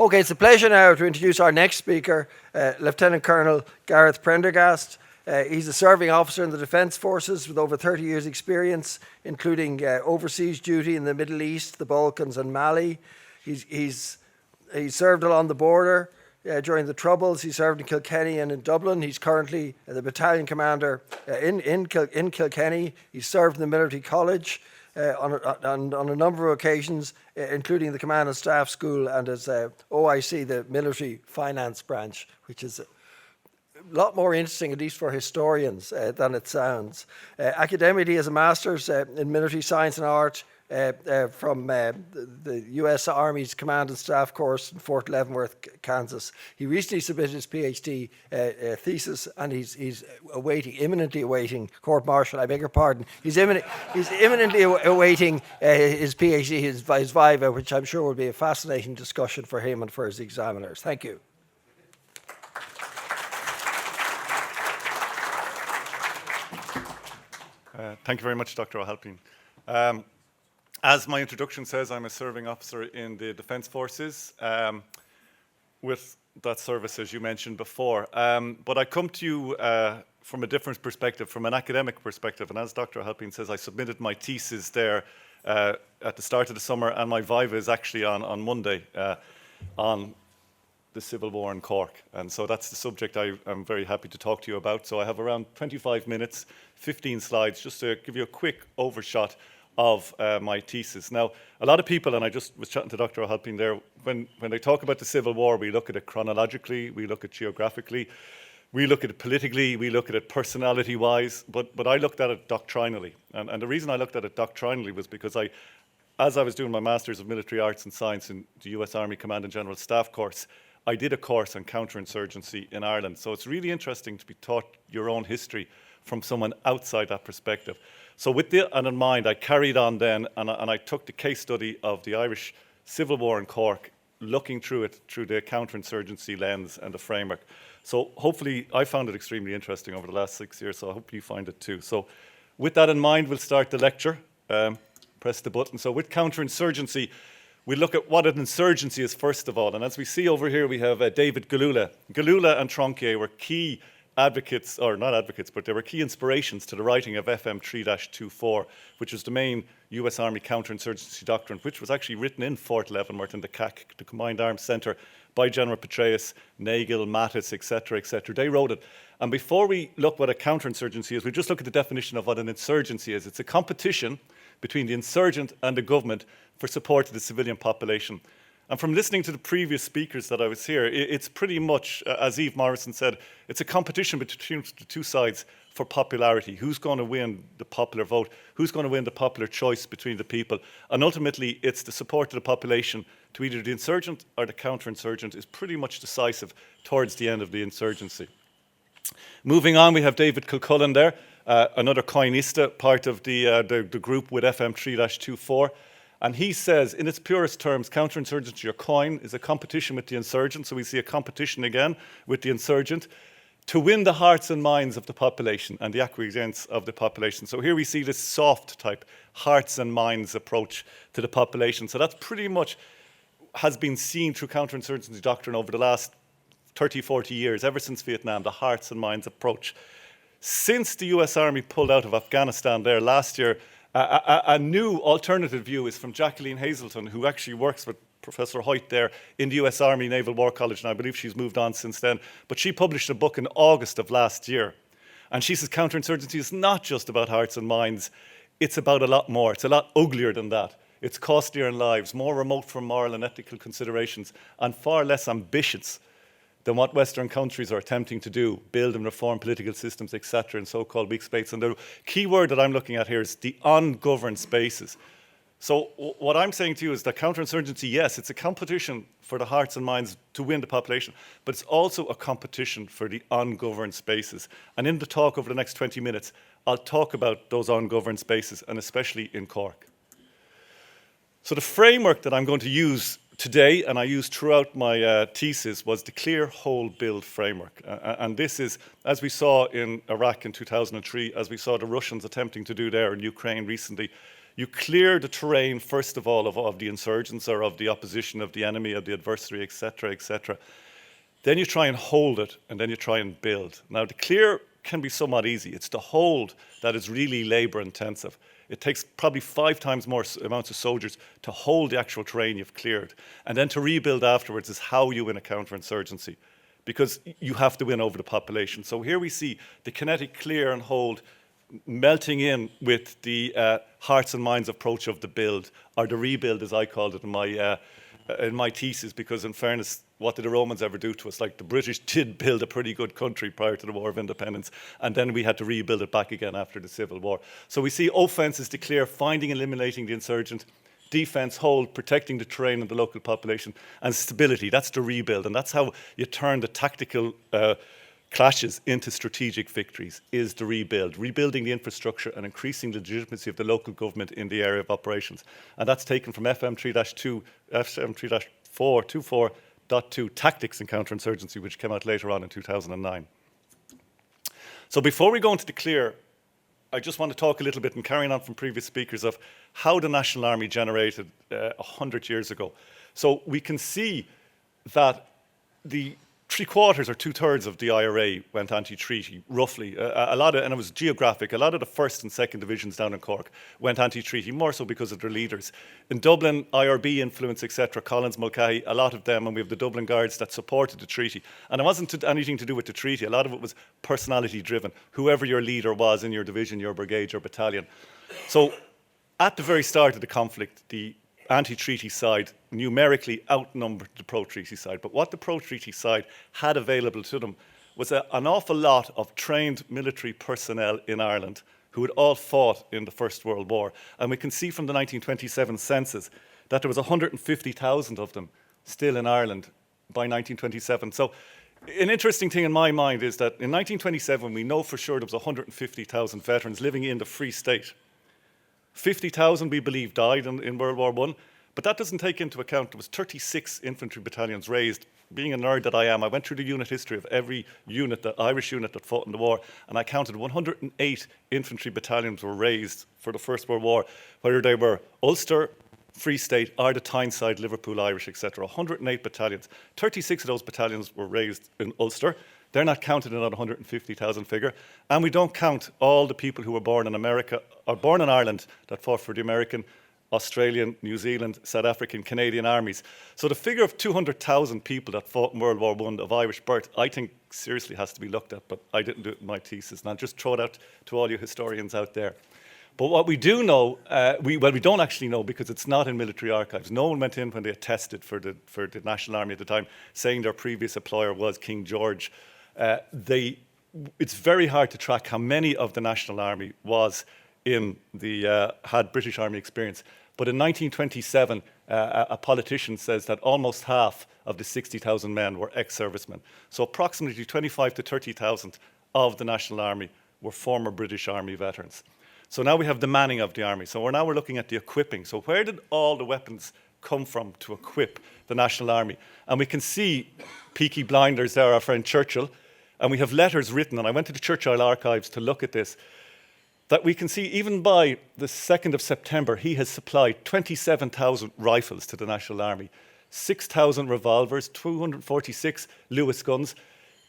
Okay, it's a pleasure now to introduce our next speaker, Lieutenant Colonel Gareth Prendergast. He's a serving officer in the Defence Forces with over 30 years' experience, including overseas duty in the Middle East, the Balkans and Mali. He's served along the border during the Troubles. He served in Kilkenny and in Dublin. He's currently the battalion commander in Kilkenny. He served in the military college on a number of occasions, including the Command and Staff School and as OIC, the military finance branch, which is a lot more interesting, at least for historians, than it sounds. Academically, he has a master's in military science and art from the US Army's Command and Staff course in Fort Leavenworth, Kansas. He recently submitted his PhD thesis, and he's imminently awaiting court-martial. I beg your pardon. He's imminently awaiting his PhD, his viva, which I'm sure will be a fascinating discussion for him and for his examiners. Thank you. Thank you very much, Dr. O'Halpine. As my introduction says, I'm a serving officer in the Defence Forces with that service, as you mentioned before. But I come to you from a different perspective, from an academic perspective. And as Dr. O'Halpine says, I submitted my thesis there at the start of the summer, and my viva is actually on Monday on the Civil War in Cork. And so that's the subject I'm very happy to talk to you about. So I have around 25 minutes, 15 slides, just to give you a quick overshot of my thesis. Now, a lot of people, and I just was chatting to Dr. O'Halpine there, when they talk about the Civil War, we look at it chronologically, we look at it geographically, we look at it politically, we look at it personality-wise, but I looked at it doctrinally. And the reason I looked at it doctrinally was because as I was doing my Master's of Military Arts and Science in the US Army Command and General Staff course, I did a course on counterinsurgency in Ireland. So it's really interesting to be taught your own history from someone outside that perspective. So with that in mind, I carried on then, and I took the case study of the Irish Civil War in Cork, looking through it through the counterinsurgency lens and the framework. So hopefully, I found it extremely interesting over the last 6 years, so I hope you find it too. So with that in mind, we'll start the lecture. Press the button. So with counterinsurgency, we look at what an insurgency is first of all. And as we see over here, we have David Galula. Galula and Tronquier were key advocates, or not advocates, but they were key inspirations to the writing of FM 3-24, which was the main US Army counterinsurgency doctrine, which was actually written in Fort Leavenworth in the CAC, the Combined Arms Centre, by General Petraeus, Nagel, Mattis, etc., etc. They wrote it. And before we look what a counterinsurgency is, we just look at the definition of what an insurgency is. It's a competition between the insurgent and the government for support of the civilian population. And from listening to the previous speakers that I was here, it's pretty much, as Eve Morrison said, it's a competition between the two sides for popularity. Who's going to win the popular vote? Who's going to win the popular choice between the people? And ultimately, it's the support of the population to either the insurgent or the counterinsurgent is pretty much decisive towards the end of the insurgency. Moving on, we have David Kilcullen there, another coinista, part of the group with FM 3-24. And he says, in its purest terms, counterinsurgency or coin is a competition with the insurgent. So we see a competition again with the insurgent to win the hearts and minds of the population and the acquiescence of the population. So here we see this soft type hearts and minds approach to the population. So that's pretty much has been seen through counterinsurgency doctrine over the last 30, 40 years, ever since Vietnam, the hearts and minds approach. Since the US Army pulled out of Afghanistan there last year, a new alternative view is from Jacqueline Hazelton, who actually works with Professor Hoyt there in the US Army Naval War College, and I believe she's moved on since then. But she published a book in August of last year. And she says counterinsurgency is not just about hearts and minds, it's about a lot more. It's a lot uglier than that. It's costlier in lives, more remote from moral and ethical considerations, and far less ambitious than what Western countries are attempting to do, build and reform political systems, etc., in so-called weak spaces. And the key word that I'm looking at here is the ungoverned spaces. So what I'm saying to you is that counterinsurgency, yes, it's a competition for the hearts and minds to win the population, but it's also a competition for the ungoverned spaces. And in the talk over the next 20 minutes, I'll talk about those ungoverned spaces, and especially in Cork. So the framework that I'm going to use today, and I used throughout my thesis, was the clear, whole, build framework. And this is, as we saw in Iraq in 2003, as we saw the Russians attempting to do there in Ukraine recently, You clear the terrain, first of all, of the insurgents or of the opposition, of the enemy, of the adversary, etc., etc. Then you try and hold it, and then you try and build. Now, the clear can be somewhat easy. It's the hold that is really labor intensive. It takes probably 5 times more amounts of soldiers to hold the actual terrain you've cleared. And then to rebuild afterwards is how you win a counterinsurgency, because you have to win over the population. So here we see the kinetic clear and hold melting in with the hearts and minds approach of the build, or the rebuild, as I called it in my thesis, because in fairness, what did the Romans ever do to us? Like, the British did build a pretty good country prior to the War of Independence, and then we had to rebuild it back again after the Civil War. So we see offense is to clear, finding, eliminating the insurgent, defense, hold, protecting the terrain and the local population, and stability. That's the rebuild, and that's how you turn the tactical clashes into strategic victories, is the rebuild, rebuilding the infrastructure and increasing the legitimacy of the local government in the area of operations. And that's taken from FM 3-2, FM 3-4, 24.2, Tactics and Counterinsurgency, which came out later on in 2009. So before we go into the clear, I just want to talk a little bit, and carrying on from previous speakers, of how the National Army generated 100 years ago. So we can see that the 3/4 or 2/3 of the IRA went anti-treaty, roughly. A lot of, and it was geographic, a lot of the 1st and 2nd divisions down in Cork went anti-treaty, more so because of their leaders. In Dublin, IRB influence, etc., Collins, Mulcahy, a lot of them, and we have the Dublin Guards that supported the treaty. And it wasn't anything to do with the treaty, a lot of it was personality driven, whoever your leader was in your division, your brigade, your battalion. So at the very start of the conflict, the anti-treaty side numerically outnumbered the pro-treaty side. But what the pro-treaty side had available to them was an awful lot of trained military personnel in Ireland who had all fought in the First World War. And we can see from the 1927 census that there was 150,000 of them still in Ireland by 1927. So an interesting thing in my mind is that in 1927, we know for sure there was 150,000 veterans living in the Free State. 50,000, we believe, died in World War I, but that doesn't take into account there was 36 infantry battalions raised. Being a nerd that I am, I went through the unit history of every unit, the Irish unit that fought in the war, and I counted 108 infantry battalions were raised for the First World War, whether they were Ulster, Free State, or the Tyneside, Liverpool Irish, etc. 108 battalions. 36 of those battalions were raised in Ulster. They're not counted in that 150,000 figure. And we don't count all the people who were born in America, or born in Ireland, that fought for the American, Australian, New Zealand, South African, Canadian armies. So the figure of 200,000 people that fought in World War I of Irish birth, I think seriously has to be looked at, but I didn't do it in my thesis. And I'll just throw it out to all you historians out there. But what we do know, we don't actually know, because it's not in military archives. No one went in when they attested for the National Army at the time, saying their previous employer was King George. It's very hard to track how many of the National Army was in had British Army experience. But in 1927, a politician says that almost half of the 60,000 men were ex-servicemen. So approximately 25 to 30,000 of the National Army were former British Army veterans. So now we have the manning of the army. So we're looking at the equipping. So where did all the weapons come from to equip the National Army? And we can see Peaky Blinders there, our friend Churchill, and we have letters written, and I went to the Churchill archives to look at this, that we can see even by the 2nd of September, he has supplied 27,000 rifles to the National Army, 6,000 revolvers, 246 Lewis guns.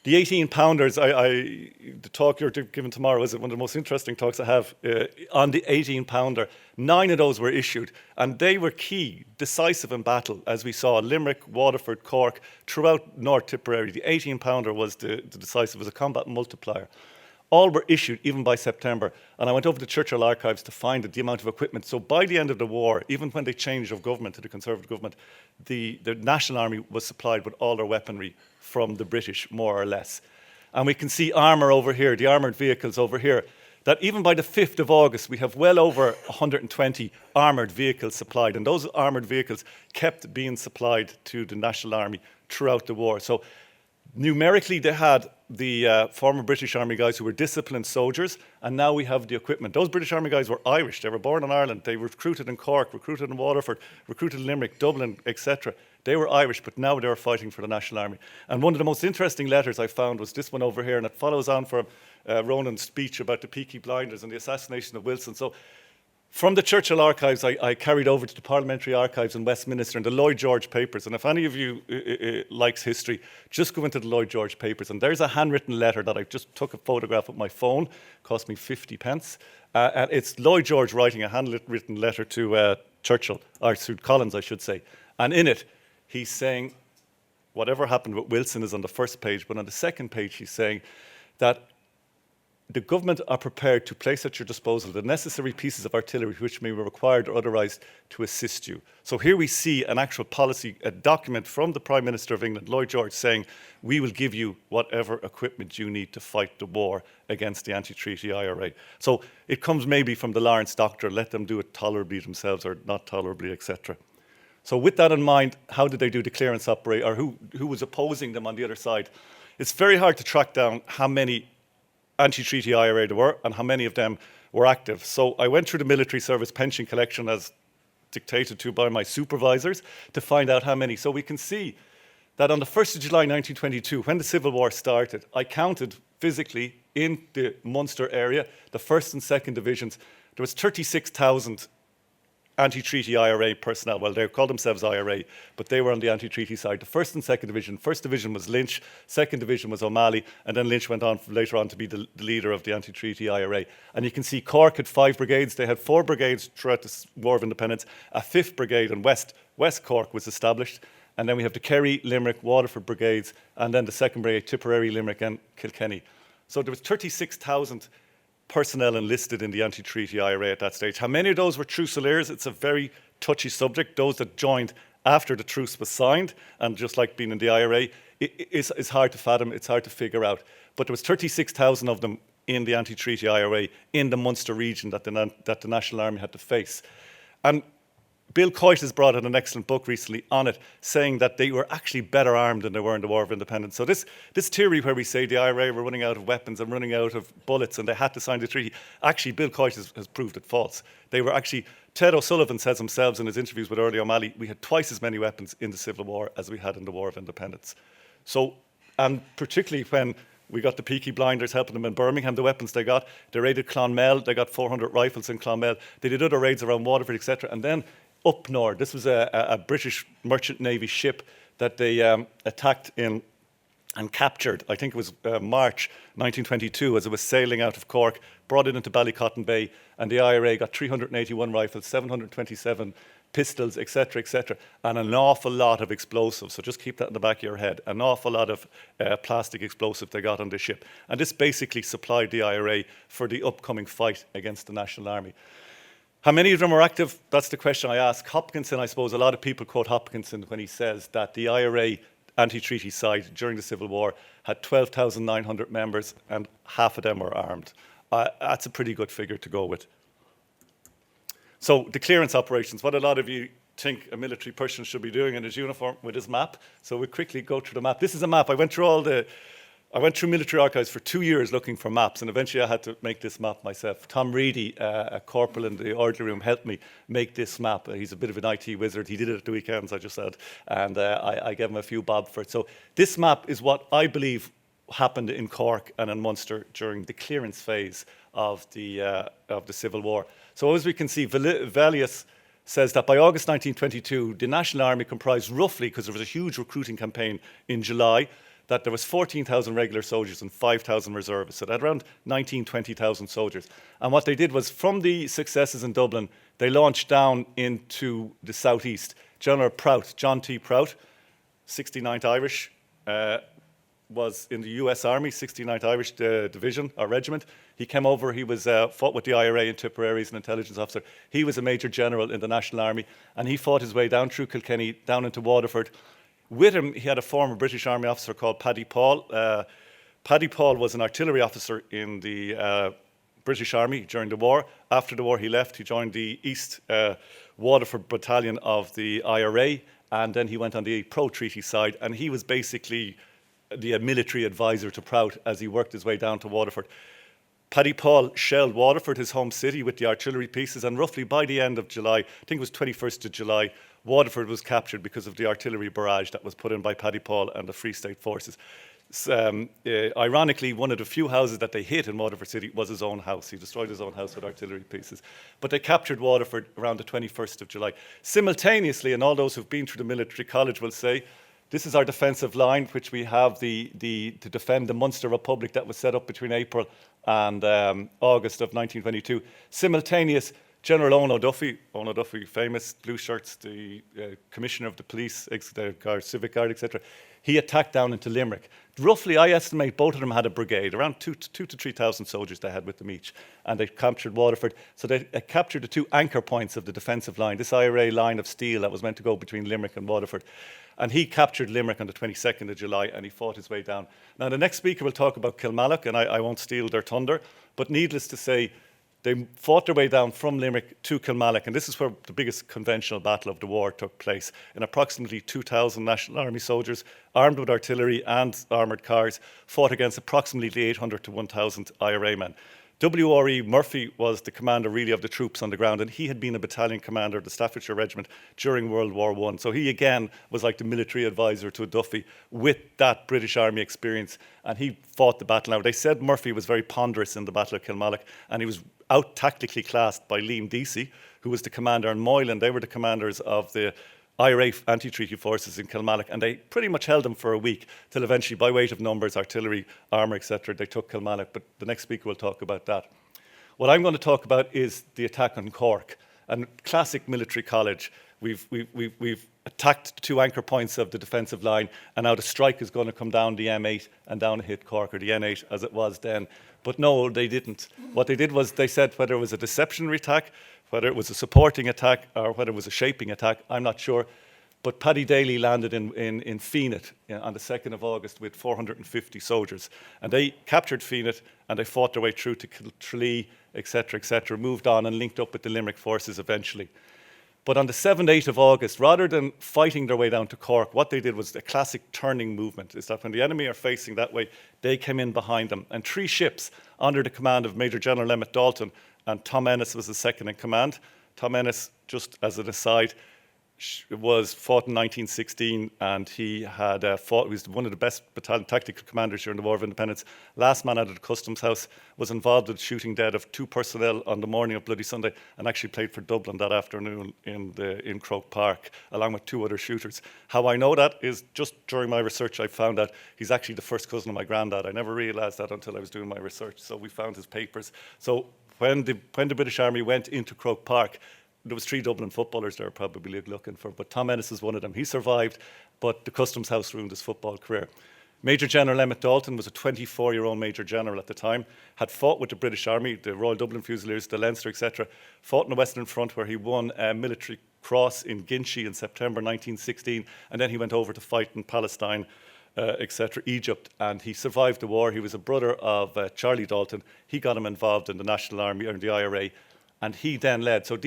The 18-pounders, the talk you're giving tomorrow is one of the most interesting talks I have on the 18-pounder. 9 of those were issued, and they were key, decisive in battle, as we saw Limerick, Waterford, Cork, throughout North Tipperary. The 18-pounder was the decisive, was a combat multiplier. All were issued even by September, and I went over to Churchill archives to find the amount of equipment. So by the end of the war, even when they changed of government to the Conservative government, the National Army was supplied with all their weaponry from the British, more or less. And we can see armour over here, the armoured vehicles over here, that even by the 5th of August, we have well over 120 armoured vehicles supplied. And those armoured vehicles kept being supplied to the National Army throughout the war. So numerically, they had the former British Army guys who were disciplined soldiers, and now we have the equipment. Those British Army guys were Irish. They were born in Ireland. They were recruited in Cork, recruited in Waterford, recruited in Limerick, Dublin, etc. They were Irish, but now they were fighting for the National Army. And one of the most interesting letters I found was this one over here, and it follows on from Ronan's speech about the Peaky Blinders and the assassination of Wilson. So From the Churchill archives, I carried over to the Parliamentary Archives in Westminster and the Lloyd George papers. And if any of you likes history, just go into the Lloyd George papers. And there's a handwritten letter that I just took a photograph with my phone, cost me 50 pence. And it's Lloyd George writing a handwritten letter to Churchill, or to Collins, I should say. And in it, he's saying, whatever happened with Wilson is on the first page, but on the second page, he's saying that the government are prepared to place at your disposal the necessary pieces of artillery which may be required or otherwise to assist you. So here we see an actual policy, a document from the Prime Minister of England, Lloyd George, saying, we will give you whatever equipment you need to fight the war against the anti-treaty IRA. So it comes maybe from the Lawrence Doctrine, let them do it tolerably themselves or not tolerably, etc. So with that in mind, how did they do the clearance operation, or who was opposing them on the other side? It's very hard to track down how many anti-treaty IRA there were and how many of them were active. So I went through the military service pension collection as dictated to by my supervisors to find out how many. So we can see that on the 1st of July 1922, when the Civil War started, I counted physically in the Munster area, the 1st and 2nd divisions, there was 36,000 anti-treaty IRA personnel. Well, they called themselves IRA, but they were on the anti-treaty side. The 1st and 2nd division. 1st division was Lynch, 2nd division was O'Malley, and then Lynch went on later on to be the leader of the anti-treaty IRA. And you can see Cork had 5 brigades. They had 4 brigades throughout the War of Independence. A 5th brigade in West Cork was established. And then we have the Kerry, Limerick, Waterford brigades, and then the 2nd brigade, Tipperary, Limerick, and Kilkenny. So there was 36,000 personnel enlisted in the anti-treaty IRA at that stage. How many of those were Fusiliers? It's a very touchy subject. Those that joined after the truce was signed, and just like being in the IRA, it's hard to fathom, it's hard to figure out. But there was 36,000 of them in the anti-treaty IRA in the Munster region that the National Army had to face. And Bill Coyte has brought out an excellent book recently on it, saying that they were actually better armed than they were in the War of Independence. So this theory where we say the IRA were running out of weapons and running out of bullets and they had to sign the treaty, actually Bill Coyte has proved it false. They were actually, Ted O'Sullivan says himself in his interviews with Early O'Malley, we had twice as many weapons in the Civil War as we had in the War of Independence. So, and particularly when we got the Peaky Blinders helping them in Birmingham, the weapons they got, they raided Clonmel, they got 400 rifles in Clonmel, they did other raids around Waterford, etc. And then up north, this was a British Merchant Navy ship that they attacked in and captured, I think it was March 1922, as it was sailing out of Cork, brought it into Ballycotton Bay, and the IRA got 381 rifles, 727 pistols, etc., and an awful lot of explosives. So just keep that in the back of your head. An awful lot of plastic explosive they got on this ship. And this basically supplied the IRA for the upcoming fight against the National Army. How many of them were active? That's the question I ask. Hopkinson, I suppose, a lot of people quote Hopkinson when he says that the IRA anti-treaty side during the Civil War had 12,900 members and half of them were armed. That's a pretty good figure to go with. So the clearance operations, what a lot of you think a military person should be doing in his uniform with his map. So we'll quickly go through the map. This is a map. I went through military archives for 2 years looking for maps, and eventually I had to make this map myself. Tom Reedy, a corporal in the orderly room, helped me make this map. He's a bit of an IT wizard. He did it at the weekends, I just said, and I gave him a few bob for it. So this map is what I believe happened in Cork and in Munster during the clearance phase of the Civil War. So as we can see, Valius says that by August 1922, the National Army comprised roughly, because there was a huge recruiting campaign in July, that there was 14,000 regular soldiers and 5,000 reservists. So they had around 20,000 soldiers. And what they did was, from the successes in Dublin, they launched down into the southeast. General Prout, John T. Prout, 69th Irish, was in the US Army, 69th Irish Division or Regiment. He came over, he was fought with the IRA in Tipperary as an intelligence officer. He was a Major General in the National Army, and he fought his way down through Kilkenny, down into Waterford. With him, he had a former British Army officer called Paddy Paul. Paddy Paul was an artillery officer in the British Army during the war. After the war, he left. He joined the East Waterford Battalion of the IRA, and then he went on the pro-treaty side, and he was basically the military advisor to Prout as he worked his way down to Waterford. Paddy Paul shelled Waterford, his home city, with the artillery pieces, and roughly by the end of July, I think it was 21st of July, Waterford was captured because of the artillery barrage that was put in by Paddy Paul and the Free State forces. Ironically, one of the few houses that they hit in Waterford City was his own house. He destroyed his own house with artillery pieces. But they captured Waterford around the 21st of July. Simultaneously, and all those who've been through the military college will say, this is our defensive line, which we have to defend the Munster Republic that was set up between April and August of 1922. Simultaneous, General Owen O'Duffy, famous blue shirts, the commissioner of the police, the guard, civic guard, etc., he attacked down into Limerick. Roughly, I estimate both of them had a brigade, around 2,000 to 3,000 soldiers they had with them each, and they captured Waterford. So they captured the two anchor points of the defensive line, this IRA line of steel that was meant to go between Limerick and Waterford. And he captured Limerick on the 22nd of July, and he fought his way down. Now, the next speaker will talk about Kilmallock, and I won't steal their thunder, but needless to say, they fought their way down from Limerick to Kilmallock, and this is where the biggest conventional battle of the war took place. And approximately 2,000 National Army soldiers, armed with artillery and armoured cars, fought against approximately 800 to 1,000 IRA men. W.R.E. Murphy was the commander really of the troops on the ground, and he had been a battalion commander of the Staffordshire Regiment during World War I. So he again was like the military advisor to Duffy with that British Army experience, and he fought the battle. Now, they said Murphy was very ponderous in the Battle of Kilmallock, and he was out tactically classed by Liam Deasy, who was the commander, and Moylan. They were the commanders of the IRA anti-treaty forces in Kilmallock, and they pretty much held them for a week till eventually, by weight of numbers, artillery, armour, etc., they took Kilmallock. But the next speaker will talk about that. What I'm going to talk about is the attack on Cork, and classic military college. We've attacked the two anchor points of the defensive line, and now the strike is going to come down the M8 and down and hit Cork, or the N8 as it was then. But no, they didn't. What they did was they said whether it was a deceptionary attack, whether it was a supporting attack, or whether it was a shaping attack, I'm not sure. But Paddy Daly landed in Feenet on the 2nd of August with 450 soldiers. And they captured Feenet, and they fought their way through to Tralee, etc., moved on and linked up with the Limerick forces eventually. But on the 7th, 8th of August, rather than fighting their way down to Cork, what they did was a classic turning movement, is that when the enemy are facing that way, they came in behind them. And 3 ships under the command of Major General Emmett Dalton, and Tom Ennis was the second in command. Tom Ennis, just as an aside, was fought in 1916, and he had fought. He was one of the best battalion tactical commanders during the War of Independence. Last man out of the Customs House, was involved with the shooting dead of 2 personnel on the morning of Bloody Sunday, and actually played for Dublin that afternoon in Croke Park, along with 2 other shooters. How I know that is just during my research, I found out he's actually the first cousin of my granddad. I never realised that until I was doing my research. So we found his papers. So when the British Army went into Croke Park, there was 3 Dublin footballers there probably looking for, but Tom Ennis was one of them. He survived, but the Customs House ruined his football career. Major General Emmett Dalton was a 24-year-old Major General at the time, had fought with the British Army, the Royal Dublin Fusiliers, the Leinster, etc., fought in the Western Front where he won a military cross in Ginchy in September 1916, and then he went over to fight in Palestine, etc., Egypt, and he survived the war. He was a brother of Charlie Dalton. He got him involved in the National Army, or the IRA, and he then led. So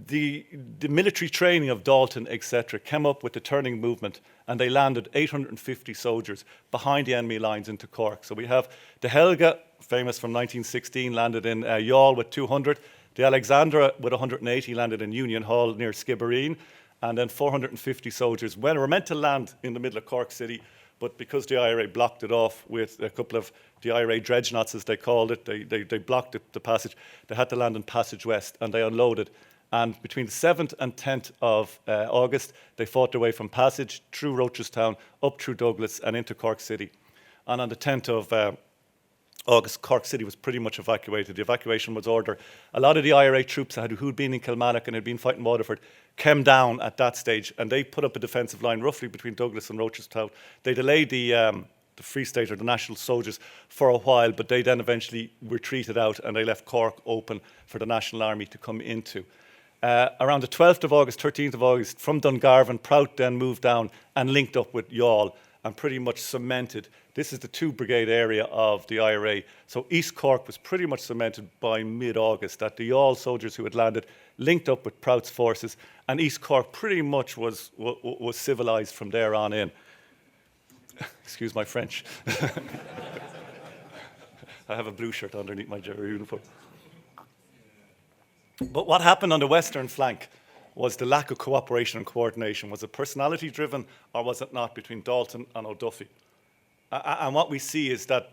the military training of Dalton, etc., came up with the turning movement, and they landed 850 soldiers behind the enemy lines into Cork. So we have the Helga, famous from 1916, landed in Youghal with 200. The Alexandra with 180 landed in Union Hall near Skibbereen, and then 450 soldiers were meant to land in the middle of Cork City, but because the IRA blocked it off with a couple of the IRA dreadnoughts, as they called it, they blocked the passage. They had to land in Passage West, and they unloaded. And between the 7th and 10th of August, they fought their way from Passage through Rochestown, up through Douglas and into Cork City. And on the 10th of August, Cork City was pretty much evacuated. The evacuation was ordered. A lot of the IRA troops who'd been in Kilmallock and had been fighting Waterford came down at that stage, and they put up a defensive line roughly between Douglas and Rochestown. They delayed the Free State or the National Soldiers for a while, but they then eventually retreated out, and they left Cork open for the National Army to come into. Around the 12th of August, 13th of August, from Dungarvan, Prout then moved down and linked up with Youghal and pretty much cemented. This is the 2 brigade area of the IRA. So East Cork was pretty much cemented by mid-August, that the Youghal soldiers who had landed linked up with Prout's forces, and East Cork pretty much was civilised from there on in. Excuse my French. I have a blue shirt underneath my Jerry uniform. But what happened on the western flank was the lack of cooperation and coordination. Was it personality driven, or was it not, between Dalton and O'Duffy? And what we see is that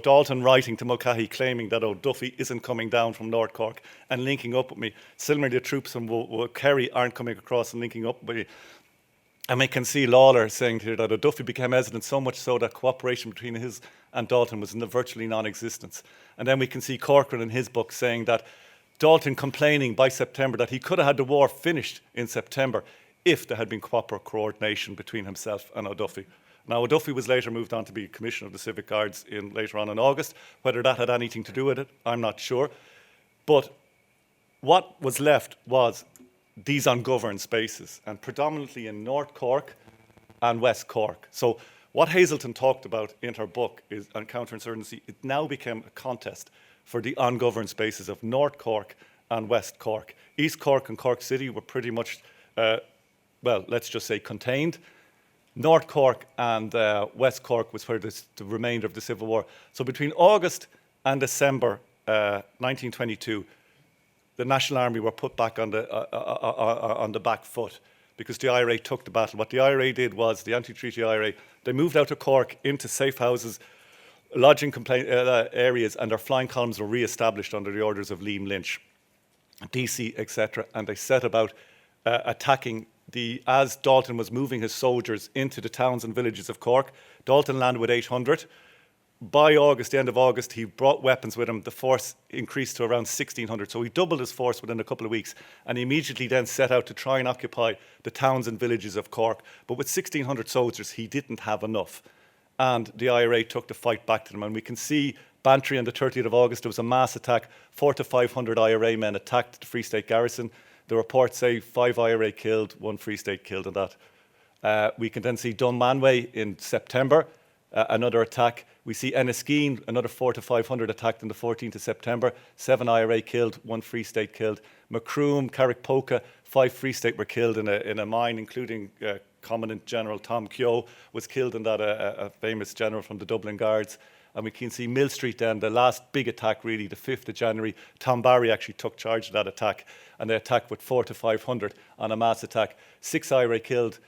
Dalton writing to Mulcahy claiming that Duffy isn't coming down from North Cork and linking up with me. Similarly, the troops from Kerry aren't coming across and linking up with me. And we can see Lawler saying here that Duffy became hesitant so much so that cooperation between his and Dalton was virtually non-existent. And then we can see Corcoran in his book saying that Dalton complaining by September that he could have had the war finished in September if there had been proper coordination between himself and O'Duffy. Now, O'Duffy was later moved on to be Commissioner of the Civic Guards later on in August. Whether that had anything to do with it, I'm not sure. But what was left was these ungoverned spaces, and predominantly in North Cork and West Cork. So what Hazelton talked about in her book is on counterinsurgency. It now became a contest for the ungoverned spaces of North Cork and West Cork. East Cork and Cork City were pretty much, well, let's just say contained. North Cork and West Cork was where the remainder of the Civil War. So between August and December 1922, the National Army were put back on the back foot because the IRA took the battle. What the IRA did was, the anti-treaty IRA, they moved out of Cork into safe houses, lodging areas, and their flying columns were re-established under the orders of Liam Lynch, DC, etc. And they set about attacking as Dalton was moving his soldiers into the towns and villages of Cork. Dalton landed with 800. By August, the end of August, he brought weapons with him. The force increased to around 1,600. So he doubled his force within a couple of weeks, and he immediately then set out to try and occupy the towns and villages of Cork. But with 1,600 soldiers, he didn't have enough. And the IRA took the fight back to them. And we can see Bantry on the 30th of August, there was a mass attack. 400 to 500 IRA men attacked the Free State garrison. The reports say 5 IRA killed, 1 Free State killed in that. We can then see Dunmanway in September, another attack. We see Enniskeane, another 400 to 500 attacked on the 14th of September. 7 IRA killed, 1 Free State killed. Macroom, Carrickpoka, 5 Free State were killed in a mine, including Commandant General Tom Keogh was killed in that, a famous general from the Dublin Guards. And we can see Mill Street then, the last big attack really, the 5th of January. Tom Barry actually took charge of that attack, and they attacked with 400 to 500 on a mass attack. 6 IRA killed,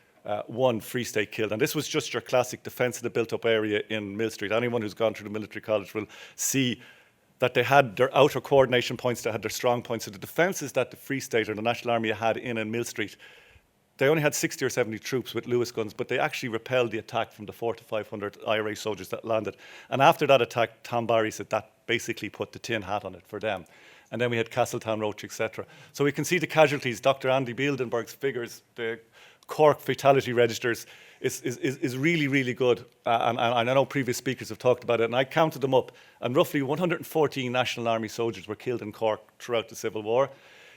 1 Free State killed. And this was just your classic defence of the built-up area in Mill Street. Anyone who's gone through the military college will see that they had their outer coordination points, they had their strong points. So the defences that the Free State or the National Army had in Mill Street, they only had 60 or 70 troops with Lewis guns, but they actually repelled the attack from the 400 to 500 IRA soldiers that landed. And after that attack, Tom Barry said that basically put the tin hat on it for them. And then we had Castletown, Roach, etc. So we can see the casualties. Dr. Andy Bieldenberg's figures, the Cork fatality registers, is really, really good. And I know previous speakers have talked about it, and I counted them up. And roughly 114 National Army soldiers were killed in Cork throughout the Civil War.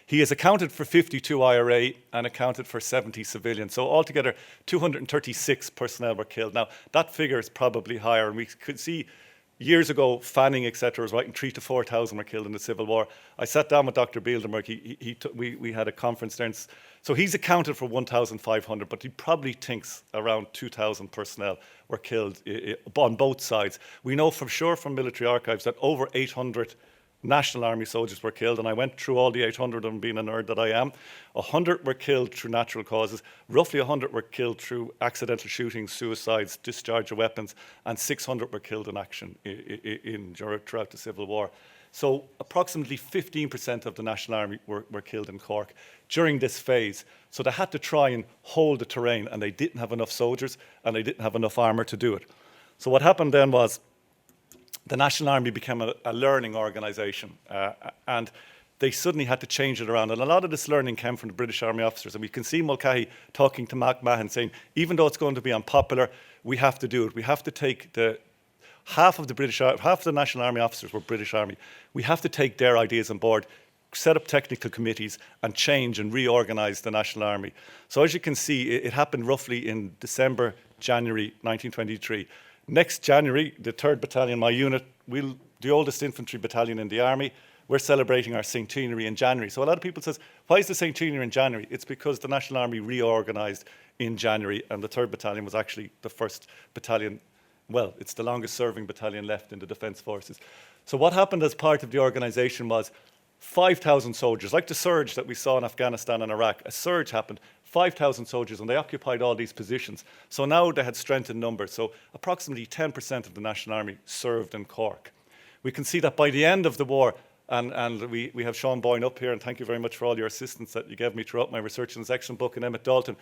He has accounted for 52 IRA and accounted for 70 civilians. So altogether, 236 personnel were killed. Now, that figure is probably higher. And we could see years ago, Fanning, etc., was writing 3,000 to 4,000 were killed in the Civil War. I sat down with Dr. Bieldenberg. We had a conference there. So he's accounted for 1,500, but he probably thinks around 2,000 personnel were killed on both sides. We know for sure from military archives that over 800 National Army soldiers were killed, and I went through all the 800 of them, being a nerd that I am. 100 were killed through natural causes, roughly 100 were killed through accidental shootings, suicides, discharge of weapons, and 600 were killed in action throughout the Civil War. So approximately 15% of the National Army were killed in Cork during this phase. So they had to try and hold the terrain, and they didn't have enough soldiers, and they didn't have enough armour to do it. So what happened then was, the National Army became a learning organisation, and they suddenly had to change it around. And a lot of this learning came from the British Army officers. And we can see Mulcahy talking to Mac Mahon saying, even though it's going to be unpopular, we have to do it. We have to take half of the National Army officers were British Army. We have to take their ideas on board, set up technical committees, and change and reorganise the National Army. So as you can see, it happened roughly in December, January 1923. Next January, the 3rd Battalion, my unit, the oldest infantry battalion in the army, we're celebrating our centenary in January. So a lot of people says, why is the centenary in January? It's because the National Army reorganised in January, and the 3rd Battalion was actually the first battalion, well, it's the longest serving battalion left in the Defence Forces. So what happened as part of the organisation was 5,000 soldiers, like the surge that we saw in Afghanistan and Iraq, a surge happened. 5,000 soldiers, and they occupied all these positions. So now they had strength in numbers. So approximately 10% of the National Army served in Cork. We can see that by the end of the war, and we have Sean Boyne up here, and thank you very much for all your assistance that you gave me throughout my research in this excellent book, and Emmett Dalton.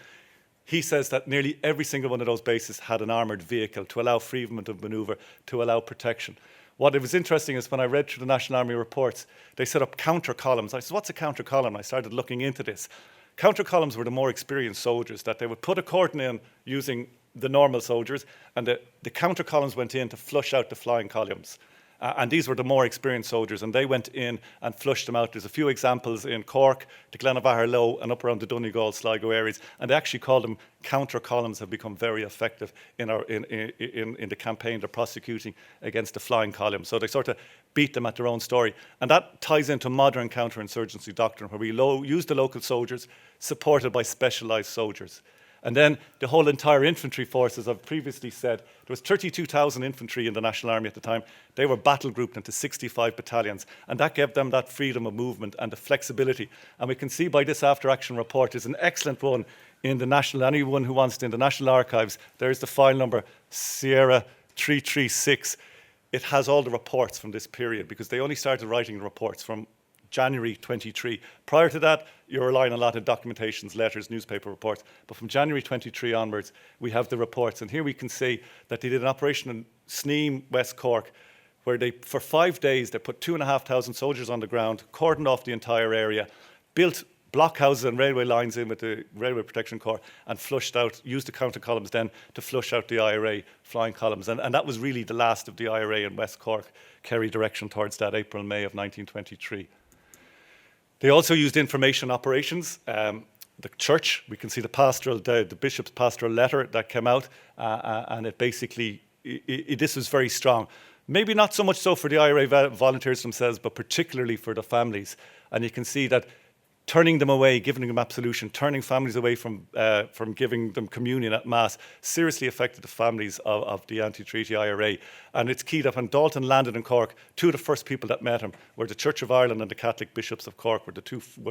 He says that nearly every single one of those bases had an armoured vehicle to allow freedom of manoeuvre, to allow protection. What was interesting is when I read through the National Army reports, they set up counter columns. I said, what's a counter column? I started looking into this. Counter columns were the more experienced soldiers, that they would put a cordon in using the normal soldiers, and the counter columns went in to flush out the flying columns. And these were the more experienced soldiers, and they went in and flushed them out. There's a few examples in Cork, the Glenavahar Low, and up around the Donegal, Sligo areas, and they actually call them counter columns. Have become very effective in the campaign they're prosecuting against the flying columns. So they sort of beat them at their own story, and that ties into modern counterinsurgency doctrine, where we use the local soldiers supported by specialised soldiers. And then the whole entire infantry force, as I've previously said, there was 32,000 infantry in the National Army at the time. They were battle grouped into 65 battalions, and that gave them that freedom of movement and the flexibility. And we can see by this after-action report, is an excellent one in the National, anyone who wants to, in the National Archives, there's the file number Sierra 336. It has all the reports from this period, because they only started writing reports from January 23. Prior to that, you're relying on a lot of documentations, letters, newspaper reports. But from January 23 onwards, we have the reports. And here we can see that they did an operation in Sneem, West Cork, where they, for 5 days, they put 2,500 soldiers on the ground, cordoned off the entire area, built blockhouses and railway lines in with the Railway Protection Corps, and flushed out, used the counter columns then to flush out the IRA flying columns. And that was really the last of the IRA in West Cork, Kerry direction towards that April, May of 1923. They also used information operations. The church, we can see the pastoral, the bishop's pastoral letter that came out, and it basically, this was very strong. Maybe not so much so for the IRA volunteers themselves, but particularly for the families. And you can see that turning them away, giving them absolution, turning families away from giving them communion at Mass, seriously affected the families of the anti-treaty IRA. And it's key that when Dalton landed in Cork, two of the first people that met him were the Church of Ireland and the Catholic bishops of Cork, were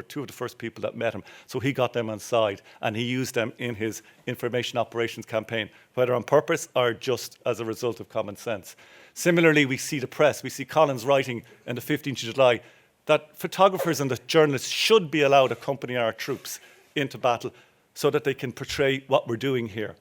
two of the first people that met him. So he got them on side, and he used them in his information operations campaign, whether on purpose or just as a result of common sense. Similarly, we see the press. We see Collins writing in the 15th of July that photographers and the journalists should be allowed to accompany our troops into battle so that they can portray what we're doing here.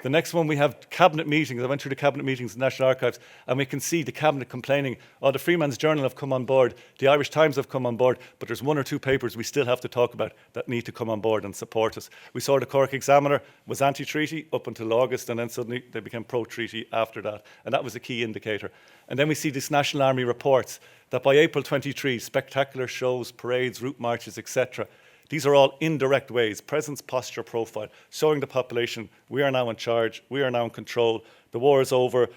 The next one, we have cabinet meetings. I went through the cabinet meetings in the National Archives, and we can see the cabinet complaining, oh, the Freeman's Journal have come on board, the Irish Times have come on board, but there's one or two papers we still have to talk about that need to come on board and support us. We saw the Cork Examiner was anti-treaty up until August, and then suddenly they became pro-treaty after that, and that was a key indicator. And then we see this National Army reports that by April 23, spectacular shows, parades, route marches, etc. These are all indirect ways, presence, posture, profile, showing the population we are now in charge, we are now in control, the war is over,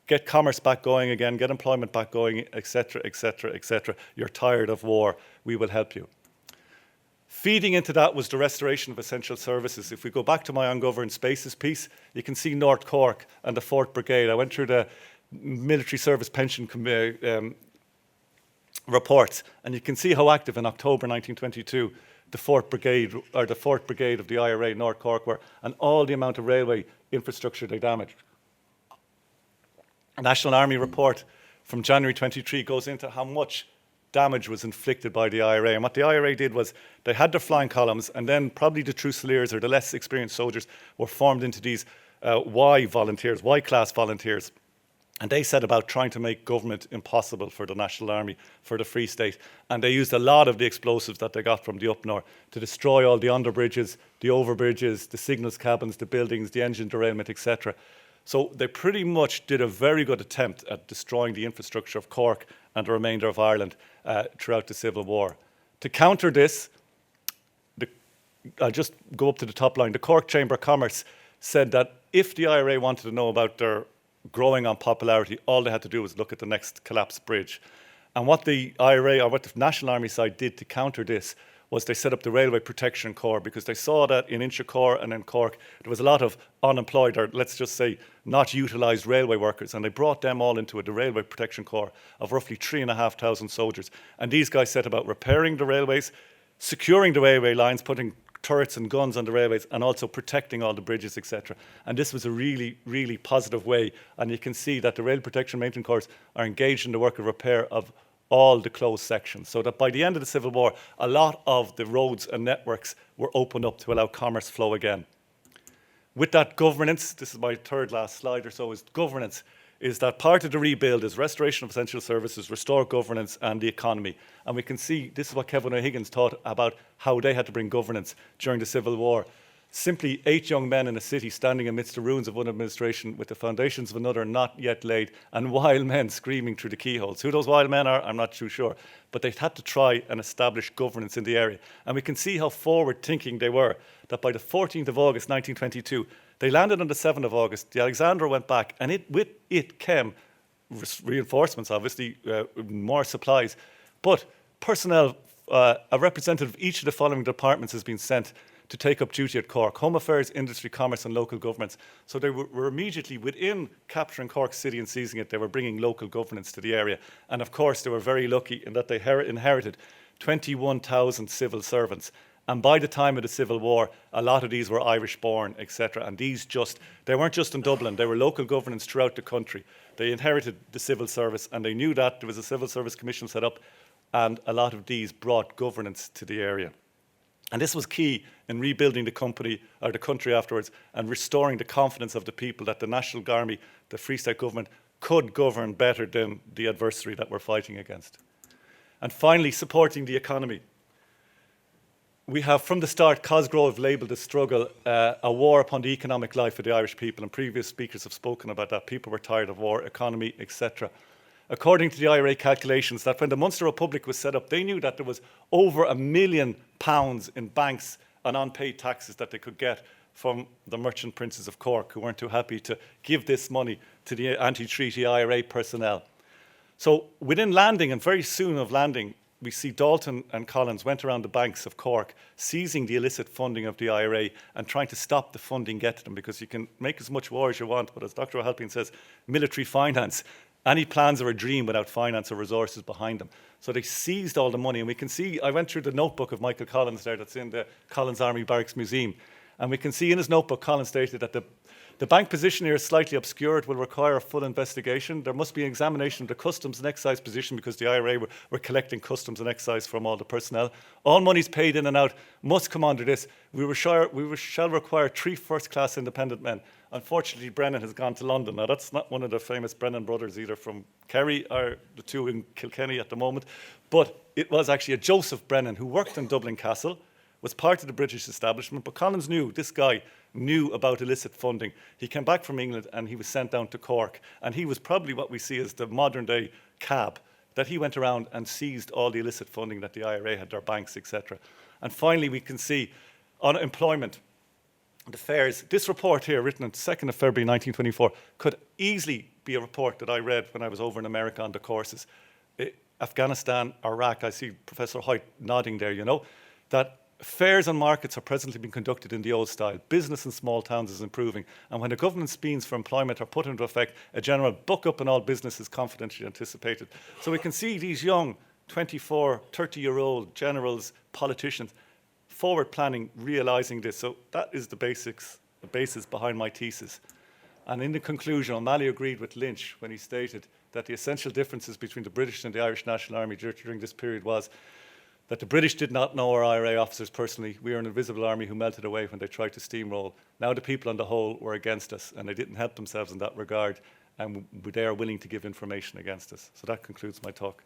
get commerce back going again, get employment back going, etc., etc., etc. You're tired of war, we will help you. Feeding into that was the restoration of essential services. If we go back to my ungoverned spaces piece, you can see North Cork and the 4th Brigade. I went through the military service pension reports, and you can see how active in October 1922 the 4th Brigade of the IRA, North Cork, were, and all the amount of railway infrastructure they damaged. A National Army report from January 23 goes into how much damage was inflicted by the IRA. And what the IRA did was they had their flying columns, and then probably the Fusiliers or the less experienced soldiers were formed into these Y-class volunteers. And they set about trying to make government impossible for the National Army, for the Free State. And they used a lot of the explosives that they got from the up north to destroy all the underbridges, the overbridges, the signals cabins, the buildings, the engine derailment, etc. So they pretty much did a very good attempt at destroying the infrastructure of Cork and the remainder of Ireland throughout the Civil War. To counter this, I'll just go up to the top line. The Cork Chamber of Commerce said that if the IRA wanted to know about their growing on popularity, all they had to do was look at the next collapsed bridge. And what the IRA, or what the National Army side did to counter this, was they set up the Railway Protection Corps, because they saw that in Inchicore and in Cork there was a lot of unemployed, or let's just say not utilised railway workers, and they brought them all into the Railway Protection Corps of roughly 3,500 soldiers. And these guys set about repairing the railways, securing the railway lines, putting turrets and guns on the railways, and also protecting all the bridges, etc. And this was a really, really positive way. And you can see that the Rail Protection Maintenance Corps are engaged in the work of repair of all the closed sections, so that by the end of the Civil War, a lot of the roads and networks were opened up to allow commerce flow again. With that governance, this is my third last slide or so, is governance, is that part of the rebuild is restoration of essential services, restore governance and the economy. And we can see, this is what Kevin O'Higgins taught about how they had to bring governance during the Civil War. Simply 8 young men in a city standing amidst the ruins of one administration with the foundations of another not yet laid, and wild men screaming through the keyholes. Who those wild men are, I'm not too sure. But they had to try and establish governance in the area. And we can see how forward thinking they were, that by the 14th of August 1922, they landed on the 7th of August, the Alexandra went back, and with it came reinforcements, obviously, more supplies. But personnel, a representative of each of the following departments has been sent to take up duty at Cork: Home Affairs, Industry, Commerce and Local Governments. So they were immediately within capturing Cork City and seizing it, they were bringing local governance to the area. And of course they were very lucky in that they inherited 21,000 civil servants. And by the time of the Civil War, a lot of these were Irish born, etc. And they weren't just in Dublin, they were local governance throughout the country. They inherited the civil service, and they knew that there was a civil service commission set up, and a lot of these brought governance to the area. And this was key in rebuilding the country afterwards, and restoring the confidence of the people that the National Army, the Free State government, could govern better than the adversary that we're fighting against. And finally, supporting the economy. We have, from the start, Cosgrove labelled the struggle a war upon the economic life of the Irish people, and previous speakers have spoken about that. People were tired of war, economy, etc. According to the IRA calculations, that when the Munster Republic was set up, they knew that there was over £1 million in banks and unpaid taxes that they could get from the merchant princes of Cork, who weren't too happy to give this money to the anti-treaty IRA personnel. So within landing, and very soon of landing, we see Dalton and Collins went around the banks of Cork, seizing the illicit funding of the IRA and trying to stop the funding get to them, because you can make as much war as you want, but as Dr. O'Halpin says, military finance, any plans are a dream without finance or resources behind them. So they seized all the money, and we can see, I went through the notebook of Michael Collins there that's in the Collins Army Barracks Museum, and we can see in his notebook, Collins stated that the bank position here is slightly obscure. It will require a full investigation. There must be an examination of the customs and excise position, because the IRA were collecting customs and excise from all the personnel. All monies paid in and out must come under this. We shall require 3 first-class independent men. Unfortunately, Brennan has gone to London. Now, that's not one of the famous Brennan brothers, either from Kerry or the two in Kilkenny at the moment. But it was actually a Joseph Brennan who worked in Dublin Castle, was part of the British establishment, but Collins knew, this guy knew about illicit funding. He came back from England and he was sent down to Cork, and he was probably what we see as the modern day cab, that he went around and seized all the illicit funding that the IRA had, their banks, etc. And finally, we can see unemployment, the fares. This report here, written on 2nd of February 1924, could easily be a report that I read when I was over in America on the courses. Afghanistan, Iraq, I see Professor Hoyt nodding there, you know, that fairs and markets are presently being conducted in the old style. Business in small towns is improving. And when the government schemes for employment are put into effect, a general buck up in all business is confidently anticipated. So we can see these young 24, 30-year-old generals, politicians, forward planning, realising this. So that is the basis behind my thesis. And in the conclusion, O'Malley agreed with Lynch when he stated that the essential differences between the British and the Irish National Army during this period was that the British did not know our IRA officers personally. We were an invisible army who melted away when they tried to steamroll. Now the people on the whole were against us, and they didn't help themselves in that regard, and they are willing to give information against us. So that concludes my talk.